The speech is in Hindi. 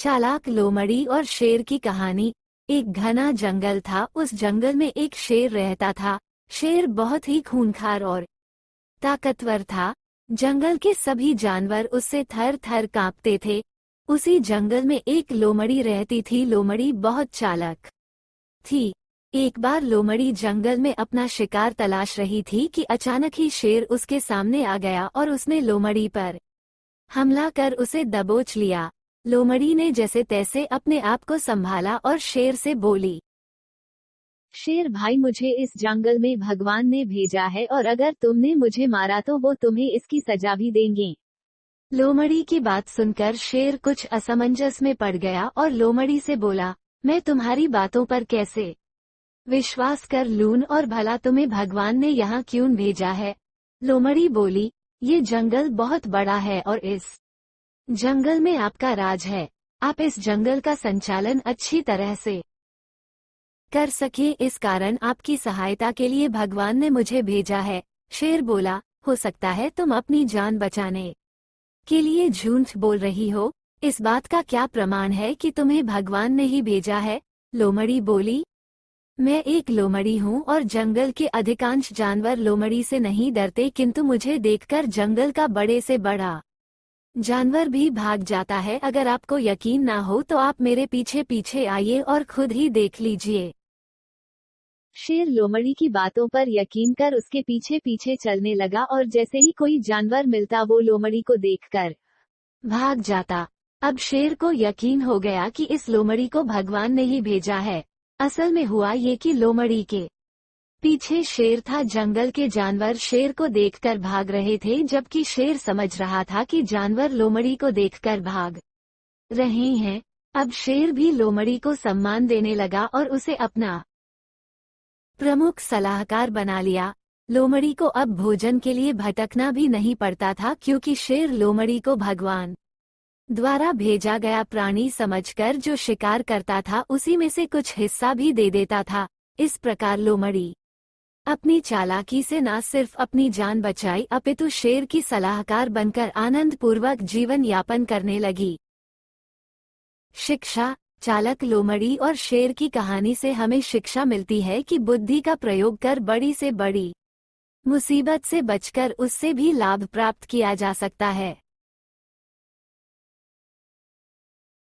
चालाक लोमड़ी और शेर की कहानी। एक घना जंगल था। उस जंगल में एक शेर रहता था। शेर बहुत ही खूंखार और ताकतवर था। जंगल के सभी जानवर उससे थर थर कांपते थे। उसी जंगल में एक लोमड़ी रहती थी। लोमड़ी बहुत चालाक थी। एक बार लोमड़ी जंगल में अपना शिकार तलाश रही थी कि अचानक ही शेर उसके सामने आ गया और उसने लोमड़ी पर हमला कर उसे दबोच लिया। लोमड़ी ने जैसे तैसे अपने आप को संभाला और शेर से बोली, शेर भाई, मुझे इस जंगल में भगवान ने भेजा है और अगर तुमने मुझे मारा तो वो तुम्हें इसकी सजा भी देंगे। लोमड़ी की बात सुनकर शेर कुछ असमंजस में पड़ गया और लोमड़ी से बोला, मैं तुम्हारी बातों पर कैसे विश्वास कर लूं और भला तुम्हें भगवान ने यहाँ क्यों भेजा है। लोमड़ी बोली, ये जंगल बहुत बड़ा है और इस जंगल में आपका राज है। आप इस जंगल का संचालन अच्छी तरह से कर सके, इस कारण आपकी सहायता के लिए भगवान ने मुझे भेजा है। शेर बोला, हो सकता है तुम अपनी जान बचाने के लिए झूठ बोल रही हो। इस बात का क्या प्रमाण है कि तुम्हें भगवान ने ही भेजा है। लोमड़ी बोली, मैं एक लोमड़ी हूँ और जंगल के अधिकांश जानवर लोमड़ी से नहीं डरते, किंतु मुझे देखकर जंगल का बड़े से बड़ा जानवर भी भाग जाता है। अगर आपको यकीन ना हो तो आप मेरे पीछे पीछे आइए और खुद ही देख लीजिए। शेर लोमड़ी की बातों पर यकीन कर उसके पीछे पीछे चलने लगा और जैसे ही कोई जानवर मिलता वो लोमड़ी को देखकर भाग जाता। अब शेर को यकीन हो गया कि इस लोमड़ी को भगवान ने ही भेजा है। असल में हुआ ये कि लोमड़ी के पीछे शेर था। जंगल के जानवर शेर को देखकर भाग रहे थे, जबकि शेर समझ रहा था कि जानवर लोमड़ी को देखकर भाग रहे हैं। अब शेर भी लोमड़ी को सम्मान देने लगा और उसे अपना प्रमुख सलाहकार बना लिया। लोमड़ी को अब भोजन के लिए भटकना भी नहीं पड़ता था, क्योंकि शेर लोमड़ी को भगवान द्वारा भेजा गया प्राणी समझकर जो शिकार करता था उसी में से कुछ हिस्सा भी दे देता था। इस प्रकार लोमड़ी अपनी चालाकी से न सिर्फ अपनी जान बचाई अपितु शेर की सलाहकार बनकर आनंदपूर्वक जीवन यापन करने लगी। शिक्षा। चालाक लोमड़ी और शेर की कहानी से हमें शिक्षा मिलती है कि बुद्धि का प्रयोग कर बड़ी से बड़ी मुसीबत से बचकर उससे भी लाभ प्राप्त किया जा सकता है।